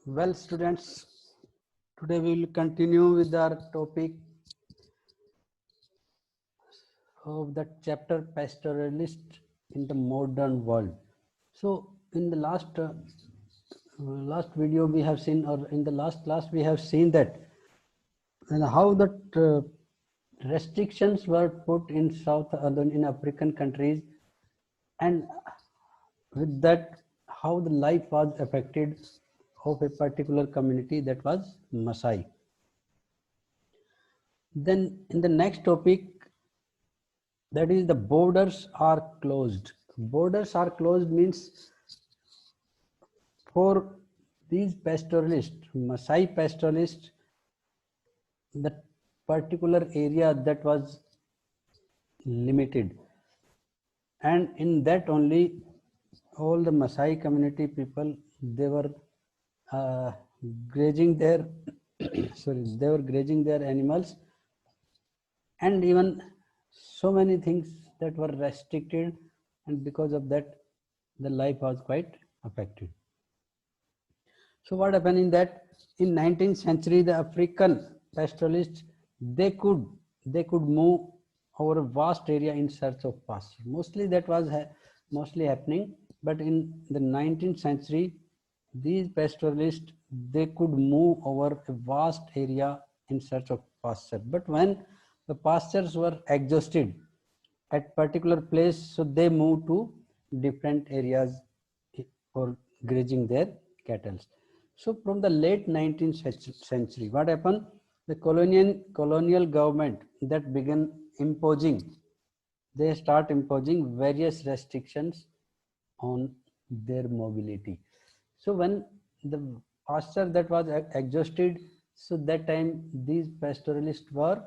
Well, students, today we will continue with our topic of the chapter pastoralist in the modern world. So, in the last video we have seen, or in the last class we have seen that and how that restrictions were put in in African countries, and with that how the life was affected of a particular community, that was Masai. Then in the next topic, that is the borders are closed. Borders are closed means for these pastoralists, Masai pastoralists, the particular area that was limited, and in that only all the Masai community people, they were uh, grazing their they were grazing their animals, and even so many things that were restricted, and because of that the life was quite affected. So what happened in that, in 19th century the African pastoralists, they could move over a vast area in search of pasture. Mostly that was mostly happening, but in the 19th century these pastoralists, they could move over a vast area in search of pasture. But when the pastures were exhausted at particular place, so they moved to different areas for grazing their cattle. So from the late 19th century, what happened? The colonial government that began imposing, they start imposing various restrictions on their mobility. So when the pasture that was exhausted, so that time these pastoralists were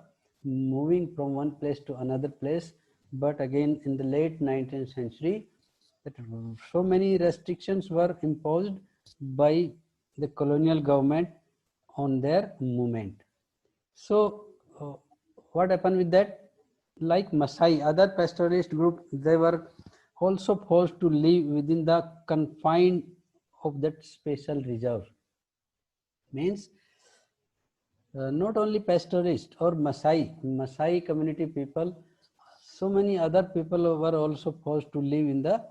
moving from one place to another place. But again in the late 19th century, that so many restrictions were imposed by the colonial government on their movement. So what happened with that? Like Masai, other pastoralist group, they were also forced to live within the confine of that special reserve. Means not only pastoralist or Masai community people, so many other people were also forced to live in the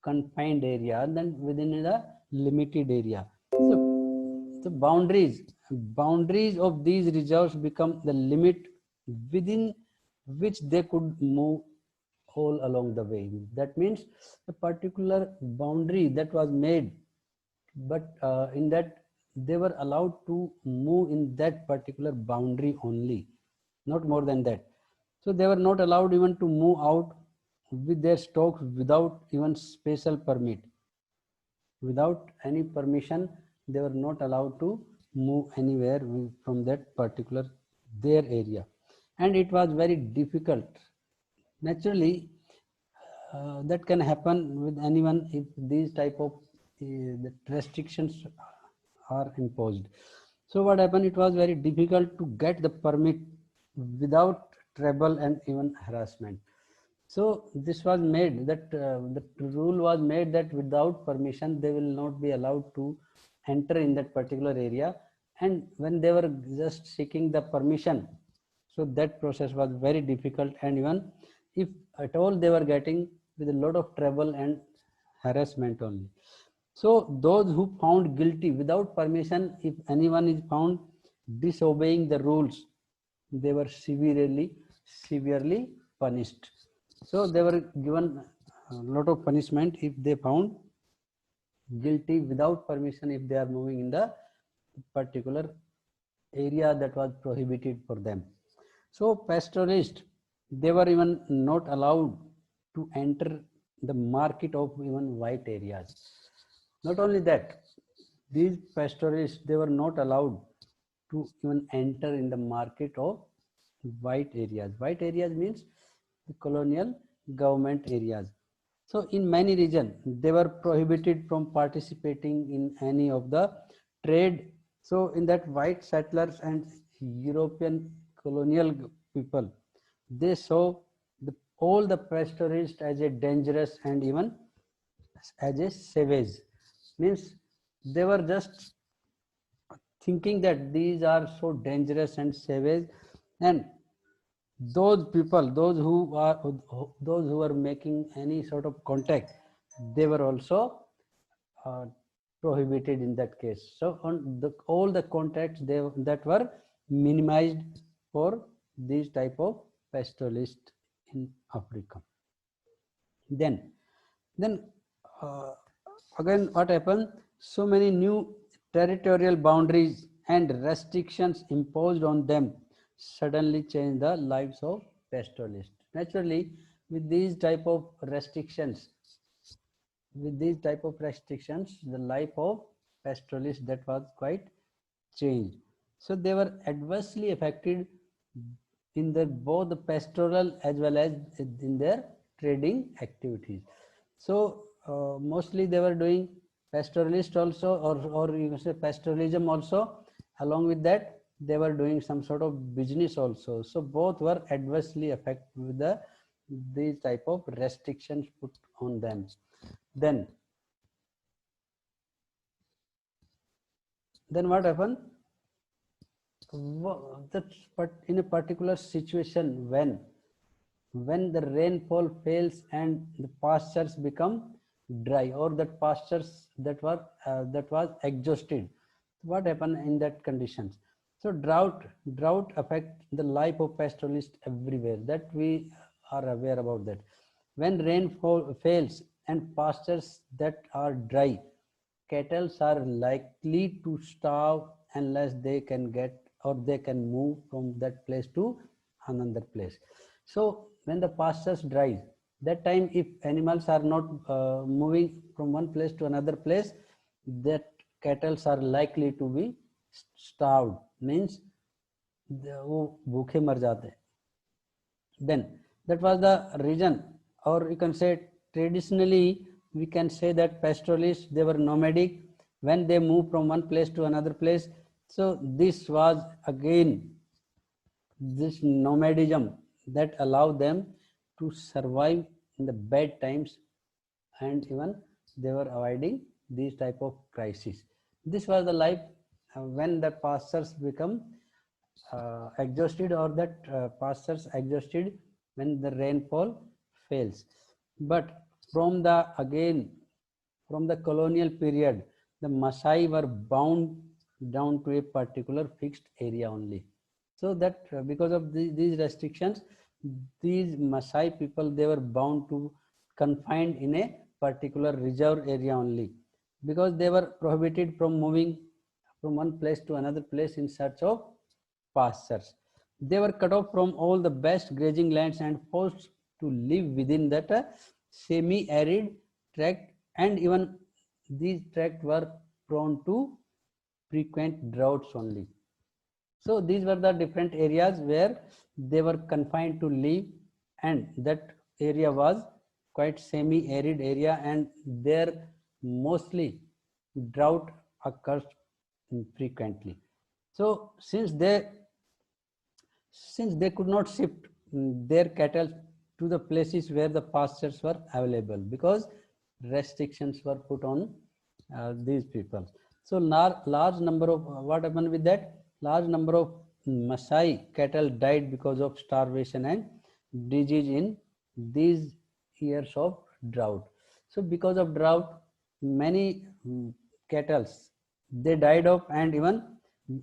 confined area and then within the limited area. So the boundaries of these reserves become the limit within which they could move all along the way. That means a particular boundary that was made, but in that they were allowed to move in that particular boundary only, not more than that. So they were not allowed even to move out with their stocks without even special permit. Without any permission, they were not allowed to move anywhere from that particular their area, and it was very difficult. Naturally, that can happen with anyone if these type of the restrictions are imposed. So what happened? It was very difficult to get the permit without trouble and even harassment. So this was made that the rule was made that without permission they will not be allowed to enter in that particular area. And when they were just seeking the permission, so that process was very difficult, and even if at all they were getting with a lot of trouble and harassment only. So those who found guilty without permission, if anyone is found disobeying the rules, they were severely punished. So they were given a lot of punishment if they found guilty without permission, if they are moving in the particular area that was prohibited for them. So pastoralists, they were even not allowed to enter the market of even white areas. Not only that, these pastoralists, they were not allowed to even enter in the market of white areas. White areas means the colonial government areas. So in many regions, they were prohibited from participating in any of the trade. So in that, white settlers and European colonial people, they saw all the pastoralists as a dangerous and even as a savage. Means they were just thinking that these are so dangerous and savage, and those people, those who are making any sort of contact, they were also uh, prohibited in that case. So on all the contacts that were minimized for these type of pastoralists in Africa. Then uh, again what happened? So many new territorial boundaries and restrictions imposed on them suddenly changed the lives of pastoralists. Naturally, with these type of restrictions, the life of pastoralists that was quite changed. So they were adversely affected in their both the pastoral as well as in their trading activities. So mostly they were doing pastoralist also, or you can say pastoralism also. Along with that, they were doing some sort of business also. So both were adversely affected with these type of restrictions put on them. Then what happened? But in a particular situation, when the rainfall fails and the pastures become dry, or that pastures that was exhausted, what happened in that conditions? So drought affect the life of pastoralists everywhere, that we are aware about that. When rainfall fails and pastures that are dry, cattle are likely to starve unless they can get, or they can move from that place to another place. So when the pastures dry, that time if animals are not moving from one place to another place, that cattle are likely to be starved, means वो भूखे मर जाते हैं. Then that was the reason, or you can say traditionally we can say that pastoralists, they were nomadic when they moved from one place to another place. So this was again this nomadism that allowed them to survive in the bad times, and even they were avoiding these type of crises. This was the life when the pastures become exhausted, or that pastures exhausted when the rainfall fails. But from the colonial period, the Masai were bound down to a particular fixed area only. So that because of these restrictions, these Masai people, they were bound to confined in a particular reserve area only, because they were prohibited from moving from one place to another place in search of pastures. They were cut off from all the best grazing lands and forced to live within that semi-arid tract, and even these tracts were prone to frequent droughts only. So these were the different areas where they were confined to live, and that area was quite semi-arid area, and there mostly drought occurs frequently. So since they could not shift their cattle to the places where the pastures were available, because restrictions were put on these people. So large number of what happened with that? Large number of Maasai cattle died because of starvation and disease in these years of drought. So because of drought, many cattle, they died off, and even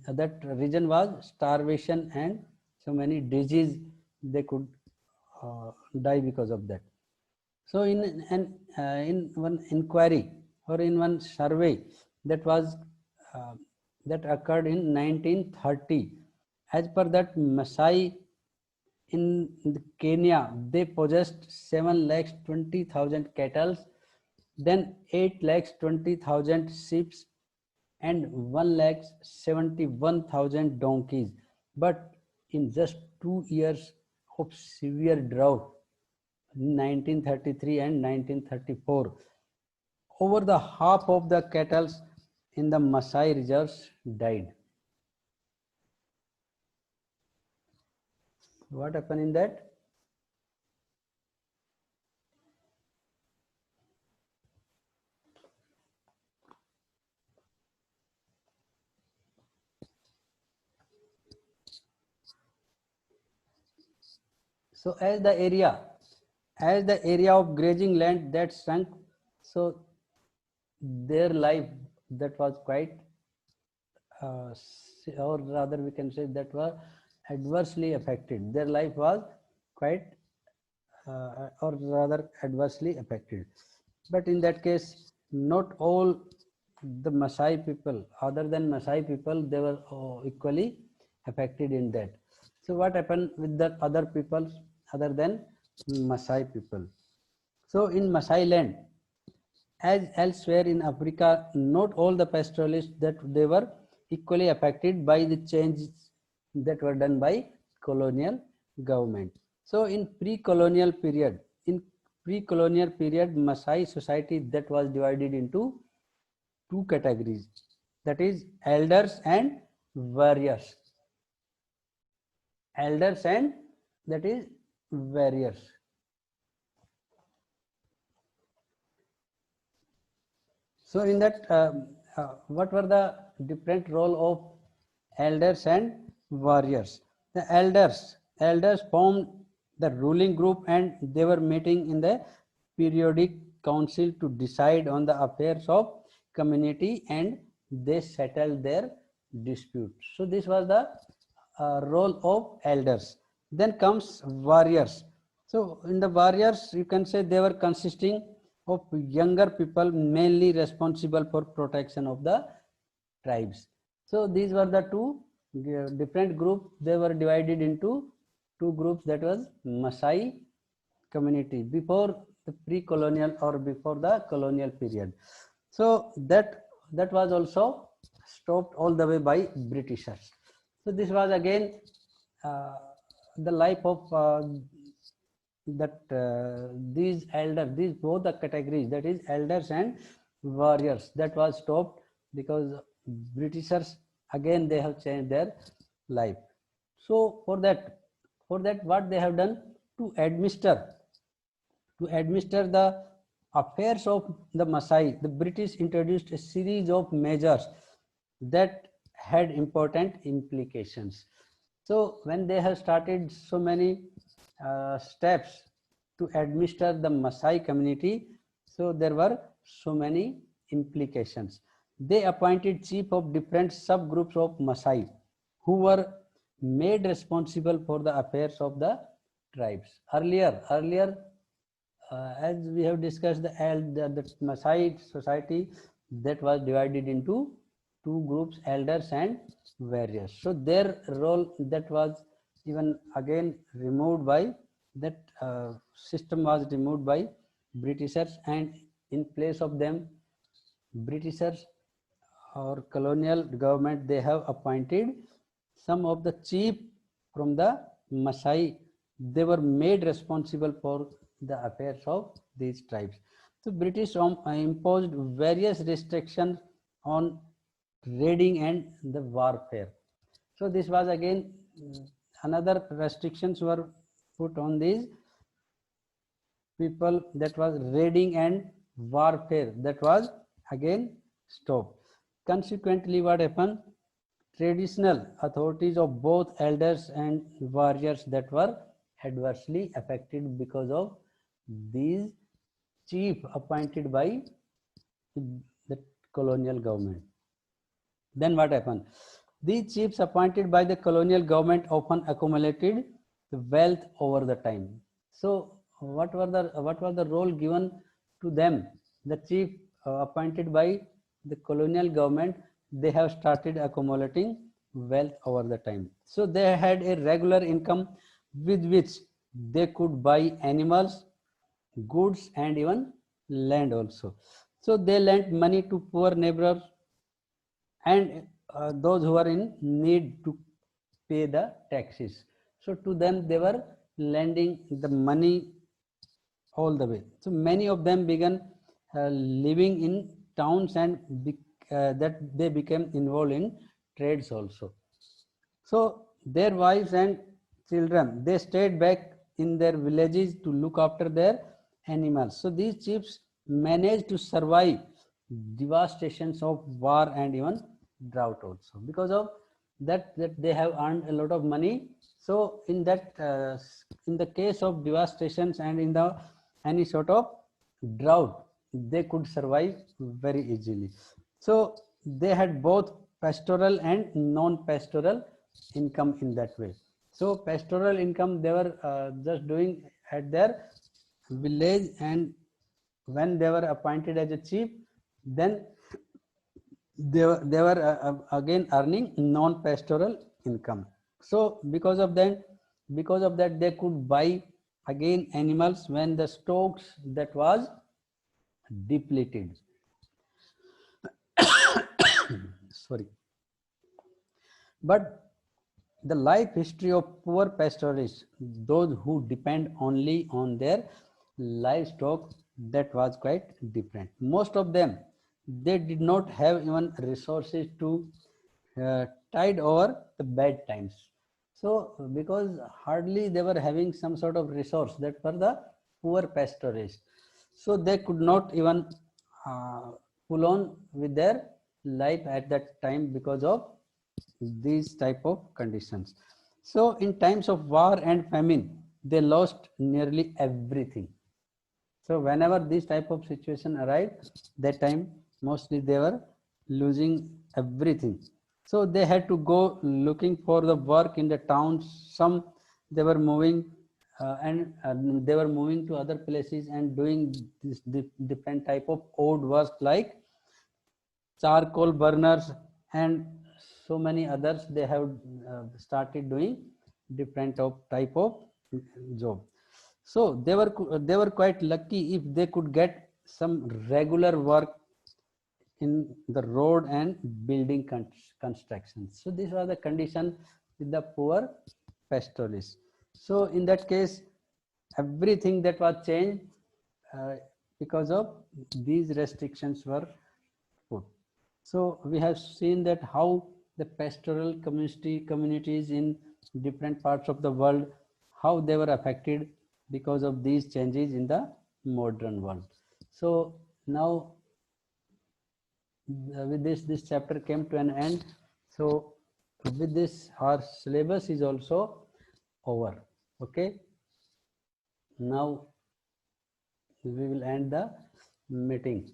that region was starvation, and so many disease they could die because of that. So in one inquiry, or in one survey that was that occurred in 1930, as per that Maasai in Kenya, they possessed 7,20,000 cattle, then 8,20,000 sheep, and 1,71,000 donkeys. But in just 2 years of severe drought, 1933 and 1934, over the half of the cattle in the Maasai reserves died. What happened in that? So as the area of grazing land that shrunk, so their life that was quite or rather we can say that were adversely affected. Their life was quite or rather adversely affected. But in that case, not all the Maasai people, other than Maasai people, they were equally affected in that. So what happened with the other peoples other than Maasai people? So in Maasai land, as elsewhere in Africa, not all the pastoralists that they were equally affected by the changes that were done by colonial government. So in pre-colonial period, Maasai society that was divided into two categories, that is elders and warriors. Elders and that is warriors. So in that, what were the different role of elders and warriors? The elders formed the ruling group and they were meeting in the periodic council to decide on the affairs of community and they settled their disputes. So this was the role of elders. Then comes warriors. So in the warriors, you can say they were consisting of younger people mainly responsible for protection of the tribes. So these were the two different groups. They were divided into two groups, that was Maasai community before the pre-colonial or before the colonial period. So that was also stopped all the way by Britishers. So this was again the life of these both the categories, that is elders and warriors, that was stopped because Britishers again they have changed their life. So for that what they have done to administer the affairs of the Maasai, the British introduced a series of measures that had important implications. So when they have started so many steps to administer the Maasai community, so there were so many implications. They appointed chief of different subgroups of Maasai who were made responsible for the affairs of the tribes. Earlier, as we have discussed, the Maasai society that was divided into two groups, elders and warriors. So their role that was even again removed by that system was removed by Britishers, and in place of them, Britishers or colonial government, they have appointed some of the chief from the Maasai. They were made responsible for the affairs of these tribes. So British imposed various restrictions on raiding and the warfare. So this was again another restrictions were put on these people, that was raiding and warfare, that was again stopped. Consequently, what happened? Traditional authorities of both elders and warriors that were adversely affected because of these chief appointed by the colonial government. Then what happened? These chiefs appointed by the colonial government often accumulated the wealth over the time. So what was the role given to them? The chief appointed by the colonial government, they have started accumulating wealth over the time. So they had a regular income with which they could buy animals, goods and even land also. So they lent money to poor neighbors and those who are in need to pay the taxes. So to them they were lending the money all the way. So many of them began living in towns and that they became involved in trades also. So their wives and children, they stayed back in their villages to look after their animals. So these chiefs managed to survive devastations of war and even drought also. Because of that they have earned a lot of money. So in that in the case of devastations and in the any sort of drought, they could survive very easily. So they had both pastoral and non-pastoral income in that way. So pastoral income they were just doing at their village, and when they were appointed as a chief, then they were again earning non-pastoral income. So because of that they could buy again animals when the stocks that was depleted. Sorry. But the life history of poor pastoralists, those who depend only on their livestock, that was quite different. Most of them, they did not have even resources to tide over the bad times. So because hardly they were having some sort of resource, that were the poor pastoralists. So they could not even pull on with their life at that time because of these type of conditions. So in times of war and famine, they lost nearly everything. So whenever this type of situation arrived, that time mostly they were losing everything. So they had to go looking for the work in the towns. Some they were moving and they were moving to other places and doing this different type of odd work like charcoal burners and so many others. They have started doing different type of job. So they were quite lucky if they could get some regular work in the road and building construction. So these are the condition with the poor pastoralists. So in that case, everything that was changed because of these restrictions were put. So we have seen that how the pastoral communities in different parts of the world, how they were affected because of these changes in the modern world. So now with this chapter came to an end. So with this our syllabus is also over. Okay. Now we will end the meeting.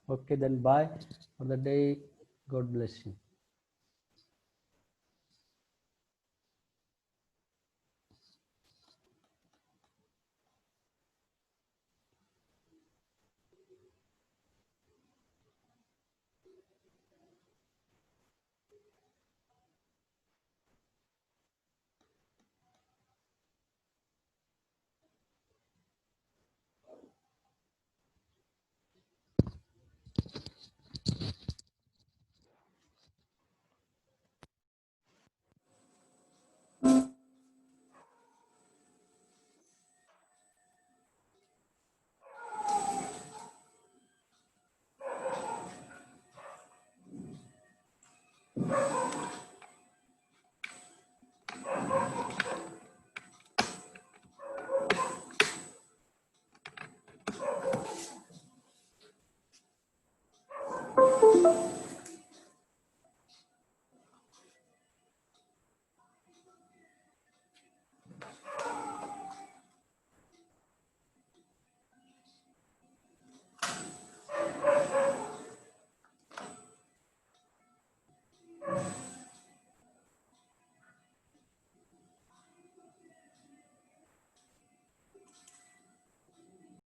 Okay, then bye for the day. God bless you.